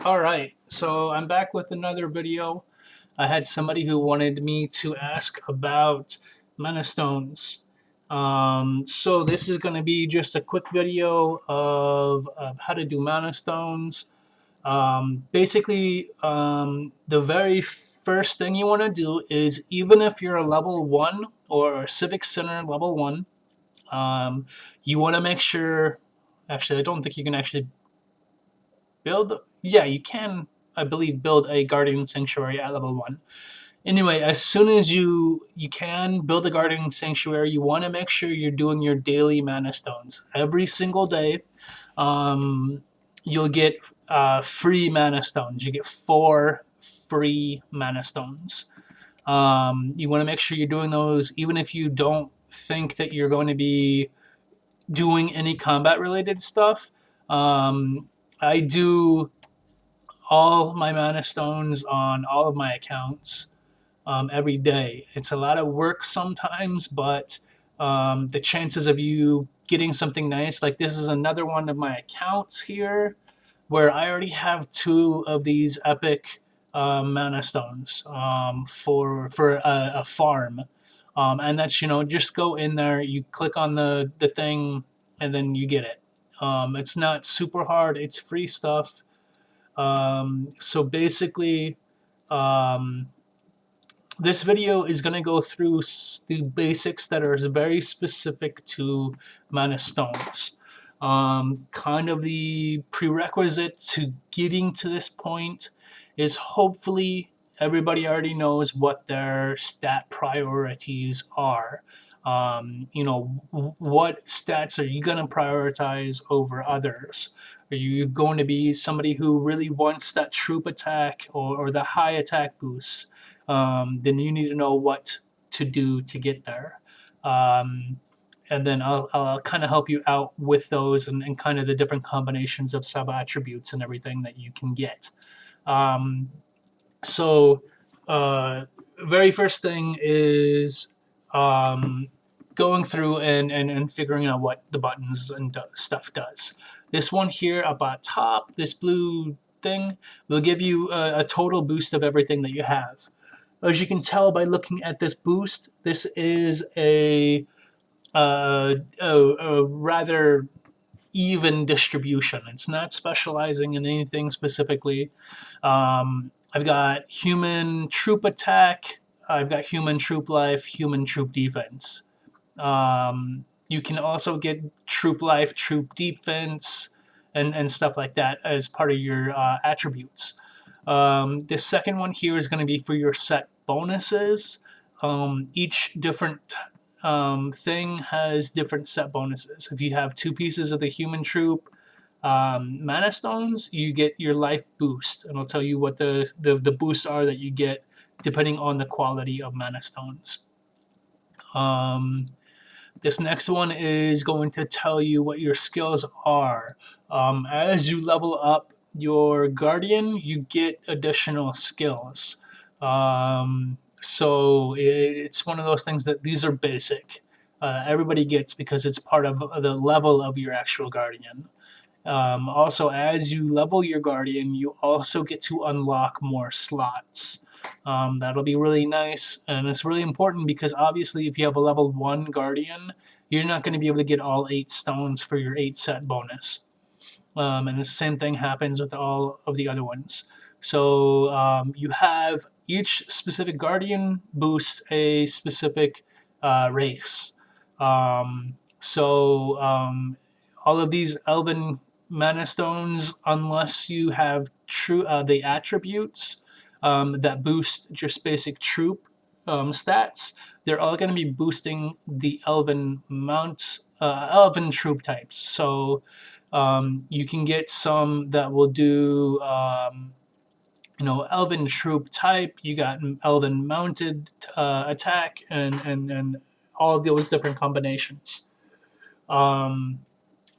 Alright, so I'm back with another video. I had somebody who wanted me to ask about mana stones. So this is going to be just a quick video of how to do mana stones. Basically, the very first thing you want to do is, even if you're a level 1 or a Civic Center level 1, you want to make sure. Actually, I don't think you can actually build. Yeah, you can, I believe, build a Guardian Sanctuary at level 1. Anyway, as soon as you can build a Guardian Sanctuary, you want to make sure you're doing your daily mana stones every single day. You'll get free mana stones. You get 4 free mana stones. You want to make sure you're doing those even if you don't think that you're going to be doing any combat related stuff. I do all my mana stones on all of my accounts every day. It's a lot of work sometimes, but the chances of you getting something nice, like this is another one of my accounts here, where I already have 2 of these epic mana stones for a farm. And that's, just go in there, you click on the thing, and then you get it. It's not super hard, it's free stuff. So basically, um, this video is going to go through the basics that are very specific to mana stones. Kind of the prerequisite to getting to this point is, hopefully everybody already knows what their stat priorities are. What stats are you going to prioritize over others? Are you going to be somebody who really wants that troop attack or the high attack boost? Then you need to know what to do to get there. And then I'll kind of help you out with those and kind of the different combinations of sub attributes and everything that you can get. Um, so, very first thing is going through and figuring out what the buttons and stuff does. This one here up at top, this blue thing, will give you a total boost of everything that you have. As you can tell by looking at this boost, this is a rather even distribution. It's not specializing in anything specifically. I've got human troop attack, I've got human troop life, human troop defense. You can also get troop life, troop defense, and stuff like that as part of your attributes. The second one here is going to be for your set bonuses. Each different thing has different set bonuses. If you have 2 pieces of the human troop mana stones, you get your life boost, and I'll tell you what the boosts are that you get depending on the quality of mana stones. This next one is going to tell you what your skills are. As you level up your guardian, you get additional skills. So it's one of those things that these are basic. Everybody gets because it's part of the level of your actual guardian. Also, as you level your guardian, you also get to unlock more slots. That'll be really nice, and it's really important because obviously if you have a level 1 guardian, you're not going to be able to get all 8 stones for your 8 set bonus. And the same thing happens with all of the other ones. So you have each specific guardian boosts a specific race. All of these elven mana stones, unless you have the attributes that boost just basic troop stats, they're all going to be boosting the elven mounts, elven troop types. So you can get some that will do elven troop type. You got elven mounted attack and all of those different combinations.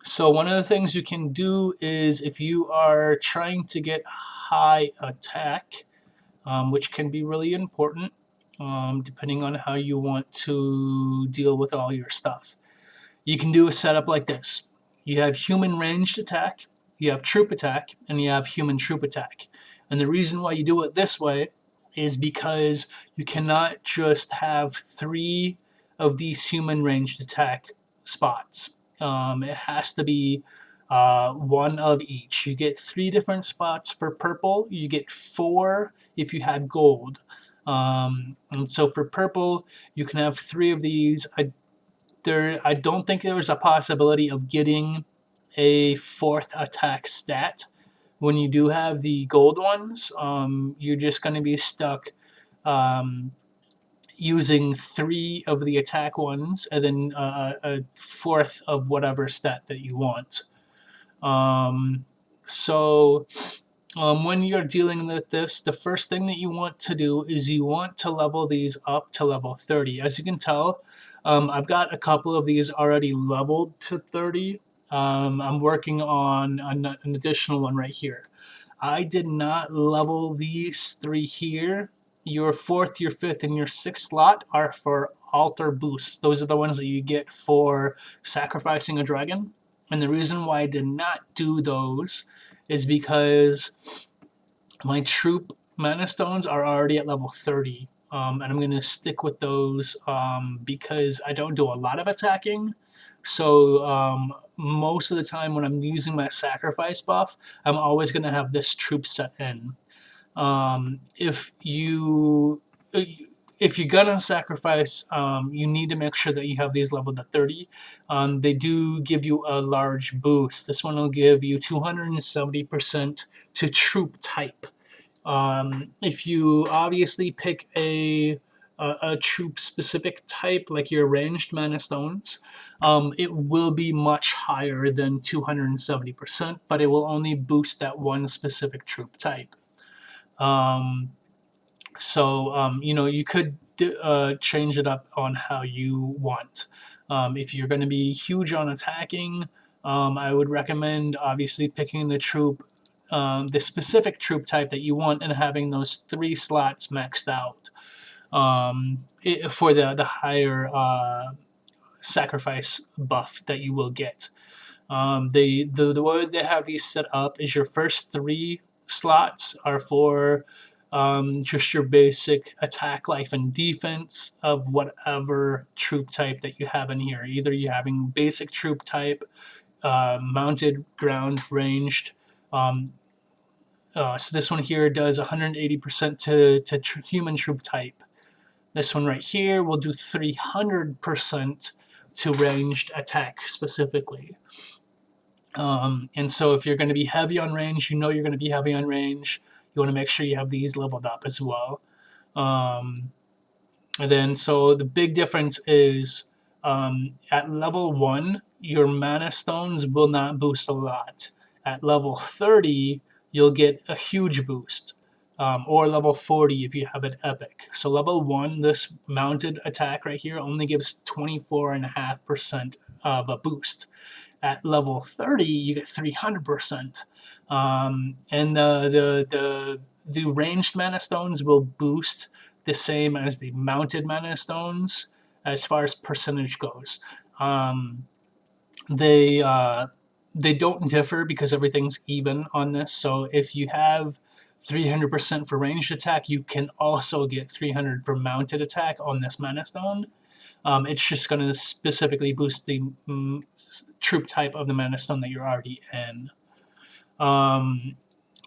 So one of the things you can do is, if you are trying to get high attack, which can be really important depending on how you want to deal with all your stuff, you can do a setup like this. You have human ranged attack, you have troop attack, and you have human troop attack. And the reason why you do it this way is because you cannot just have 3 of these human ranged attack spots. It has to be one of each. You get 3 different spots for purple. You get 4 if you had gold. And so for purple, you can have 3 of these. I don't think there's a possibility of getting a 4th attack stat. When you do have the gold ones, you're just going to be stuck using 3 of the attack ones and then a 4th of whatever stat that you want. So when you're dealing with this, the first thing that you want to do is you want to level these up to level 30. As you can tell, I've got a couple of these already leveled to 30. I'm working on an additional one right here. I did not level these 3 here. Your 4th, your 5th, and your 6th slot are for altar boosts. Those are the ones that you get for sacrificing a dragon. And the reason why I did not do those is because my troop mana stones are already at level 30. And I'm going to stick with those because I don't do a lot of attacking. So most of the time when I'm using my sacrifice buff, I'm always going to have this troop set in. If you're gonna sacrifice, you need to make sure that you have these leveled at 30. They do give you a large boost. This one will give you 270% to troop type. If you obviously pick a troop specific type, like your ranged mana stones, it will be much higher than 270%, but it will only boost that one specific troop type. You could change it up on how you want. If you're going to be huge on attacking, I would recommend obviously picking the specific troop type that you want and having those 3 slots maxed out for the higher sacrifice buff that you will get. The way they have these set up is your first 3 slots are for just your basic attack, life, and defense of whatever troop type that you have in here. Either you're having basic troop type, mounted, ground, ranged. So this one here does 180% to human troop type. This one right here will do 300% to ranged attack specifically. And so if you're going to be heavy on range, you're going to be heavy on range. You want to make sure you have these leveled up as well. And then, so the big difference is at level 1, your mana stones will not boost a lot. At level 30, you'll get a huge boost. Or level 40 if you have it epic. So level 1, this mounted attack right here only gives 24.5% of a boost. At level 30, you get 300%. And the ranged mana stones will boost the same as the mounted mana stones as far as percentage goes. They don't differ because everything's even on this. So if you have 300% for ranged attack, you can also get 300 for mounted attack on this mana stone. It's just going to specifically boost the troop type of the mana stone that you're already in.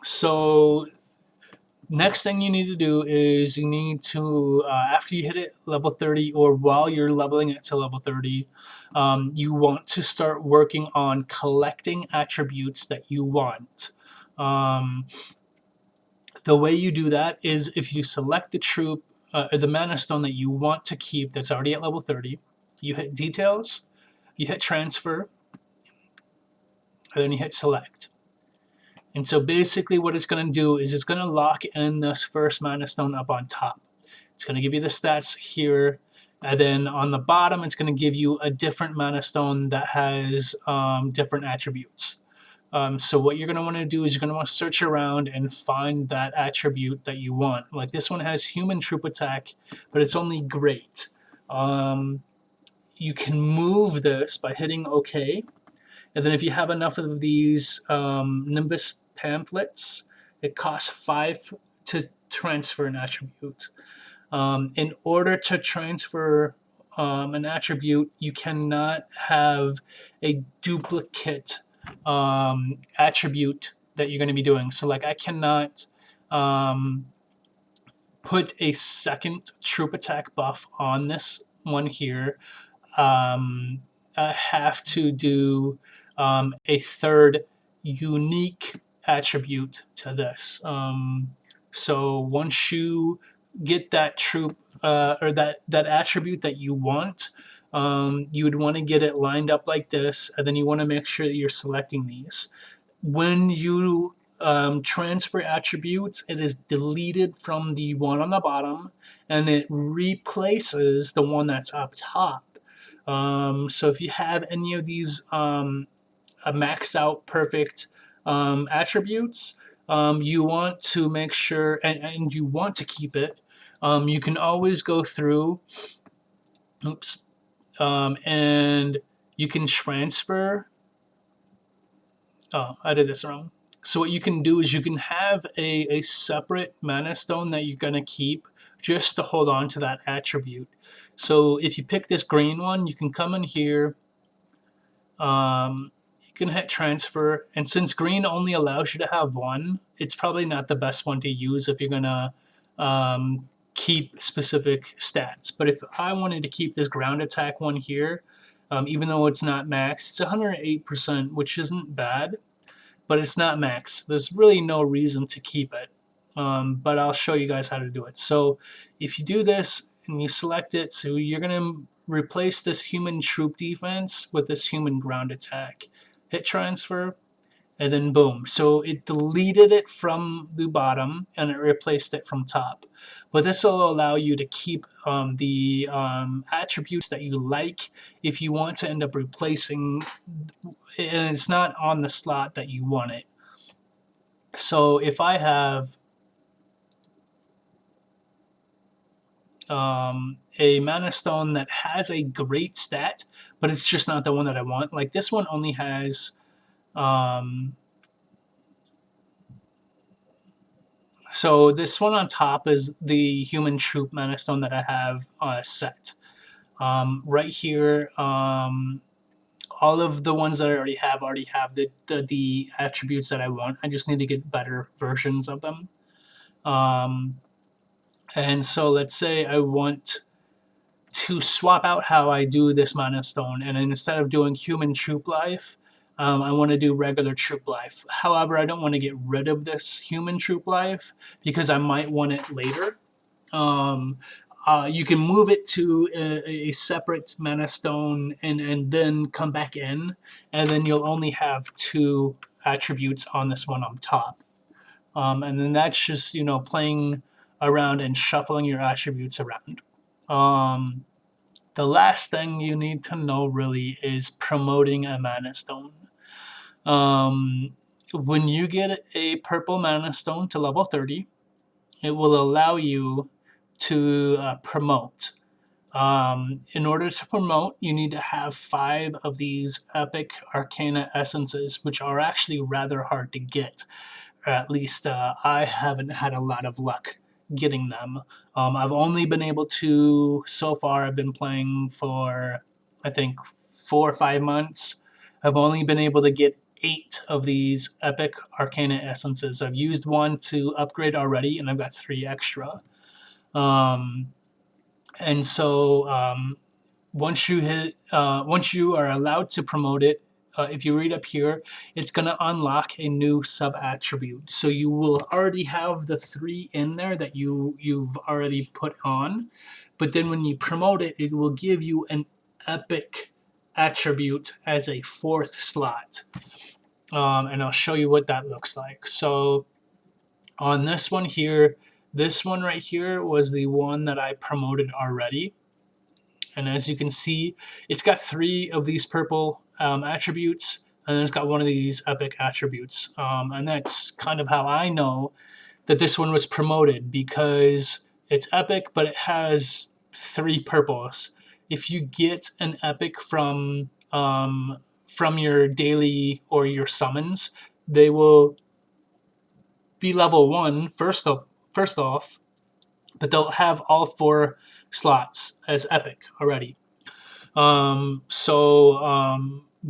So next thing you need to do is you need to, after you hit it level 30 or while you're leveling it to level 30, you want to start working on collecting attributes that you want. The way you do that is if you select the troop, the mana stone that you want to keep that's already at level 30, you hit details, you hit transfer, and then you hit select. And so basically what it's going to do is it's going to lock in this first mana stone up on top. It's going to give you the stats here, and then on the bottom it's going to give you a different mana stone that has different attributes. So what you're going to want to do is you're going to want to search around and find that attribute that you want. Like this one has human troop attack, but it's only great. You can move this by hitting OK, And then if you have enough of these Nimbus pamphlets, it costs 5 to transfer an attribute. In order to transfer an attribute, you cannot have a duplicate attribute that you're going to be doing. So like I cannot put a second troop attack buff on this one here. I have to do a third unique attribute to this. So once you get that troop or that attribute that you want, you would want to get it lined up like this, and then you want to make sure that you're selecting these. When you transfer attributes, it is deleted from the one on the bottom, and it replaces the one that's up top. So if you have any of these maxed out perfect attributes, you want to make sure, and you want to keep it. You can always go through, and you can transfer. Oh, I did this wrong. So what you can do is you can have a separate mana stone that you're going to keep just to hold on to that attribute. So if you pick this green one, you can come in here, you can hit transfer, and since green only allows you to have one, it's probably not the best one to use if you're going to keep specific stats. But if I wanted to keep this ground attack one here, even though it's not max, it's 108%, which isn't bad, but it's not max. There's really no reason to keep it, but I'll show you guys how to do it. So if you do this and you select it, so you're going to replace this human troop defense with this human ground attack. Hit transfer, and then boom. So it deleted it from the bottom and it replaced it from top. But this will allow you to keep the attributes that you like if you want to end up replacing, and it's not on the slot that you want it. So if I have a mana stone that has a great stat, but it's just not the one that I want, like this one only has so this one on top is the human troop mana stone that I have set. Right here, all of the ones that I already have the attributes that I want. I just need to get better versions of them. And so let's say I want to swap out how I do this mana stone, and instead of doing human troop life, I want to do regular troop life. However, I don't want to get rid of this human troop life because I might want it later. You can move it to a separate mana stone and then come back in, and then you'll only have 2 attributes on this one on top. And then that's just, you know, playing around and shuffling your attributes around. The last thing you need to know really is promoting a mana stone. When you get a purple mana stone to level 30, it will allow you to promote. In order to promote, you need to have 5 of these epic arcana essences, which are actually rather hard to get. Or at least I haven't had a lot of luck getting them. I've only been able to, so far I've been playing for, I think, 4 or 5 months. I've only been able to get 8 of these epic arcana essences. I've used 1 to upgrade already, and I've got 3 extra. And so once you are allowed to promote it, if you read up here, it's going to unlock a new sub attribute. So you will already have the 3 in there that you've already put on, but then when you promote it, it will give you an epic attribute as a 4th slot. And I'll show you what that looks like. So on this one here, this one right here was the one that I promoted already. And as you can see, it's got 3 of these purple attributes, and then it's got 1 of these epic attributes. And that's kind of how I know that this one was promoted, because it's epic, but it has 3 purples. If you get an epic from from your daily or your summons, they will be level 1 first off, but they'll have all 4 slots as epic already.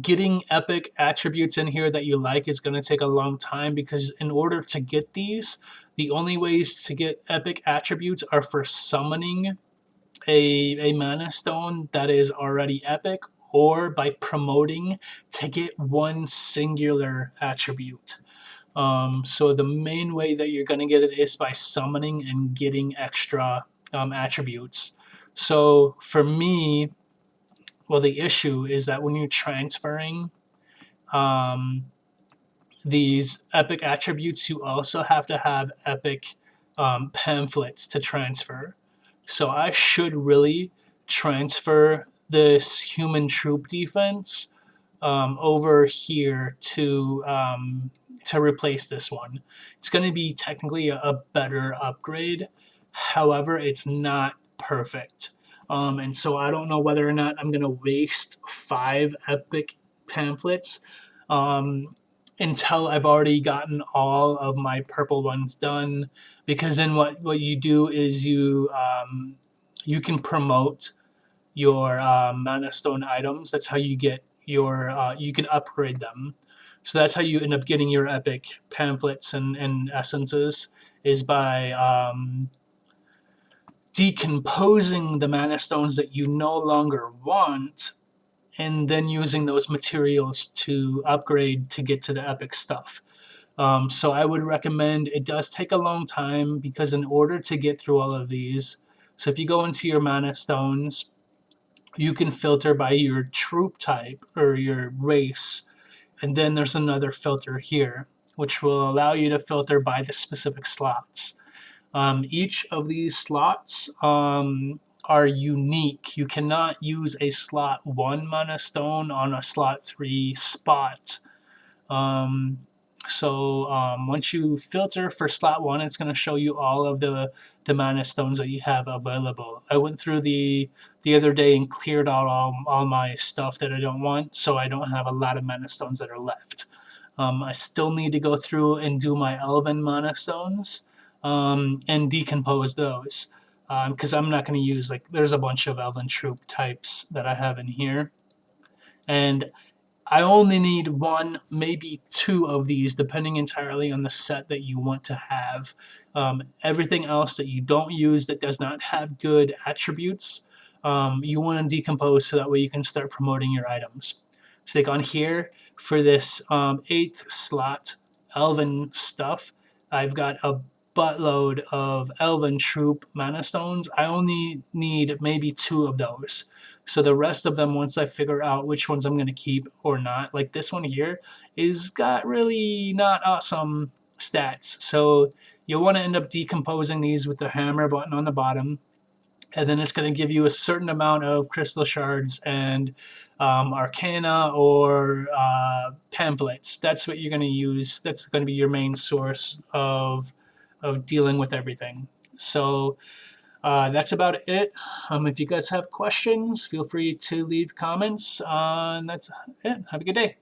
Getting epic attributes in here that you like is going to take a long time, because in order to get these, the only ways to get epic attributes are for summoning a mana stone that is already epic, or by promoting to get one singular attribute. So the main way that you're going to get it is by summoning and getting extra attributes. So for me, well, the issue is that when you're transferring um, these epic attributes, you also have to have epic pamphlets to transfer. So I should really transfer this human troop defense over here to replace this one. It's going to be technically a better upgrade. However, it's not perfect. And so I don't know whether or not I'm going to waste 5 epic pamphlets um, until I've already gotten all of my purple ones done. Because then what you do is you can promote your mana stone items. That's how you get your you can upgrade them. So that's how you end up getting your epic pamphlets and essences, is by decomposing the mana stones that you no longer want, and then using those materials to upgrade to get to the epic stuff. So I would recommend, it does take a long time, because in order to get through all of these, so if you go into your mana stones, you can filter by your troop type or your race, and then there's another filter here, which will allow you to filter by the specific slots. Each of these slots are unique. You cannot use a slot 1 mana stone on a slot 3 spot. Once you filter for slot 1, it's going to show you all of the mana stones that you have available. I went through the other day and cleared out all my stuff that I don't want, so I don't have a lot of mana stones that are left. I still need to go through and do my elven mana stones and decompose those, because I'm not going to use, like, there's a bunch of elven troop types that I have in here, and I only need 1, maybe 2 of these, depending entirely on the set that you want to have. Everything else that you don't use that does not have good attributes, you want to decompose, so that way you can start promoting your items. So like on here, for this 8th slot elven stuff, I've got a buttload of elven troop mana stones. I only need maybe 2 of those. So the rest of them, once I figure out which ones I'm going to keep or not, like this one here, is got really not awesome stats. So you'll want to end up decomposing these with the hammer button on the bottom, and then it's going to give you a certain amount of crystal shards and arcana or pamphlets. That's what you're going to use. That's going to be your main source of dealing with everything. So that's about it. If you guys have questions, feel free to leave comments. And that's it. Have a good day.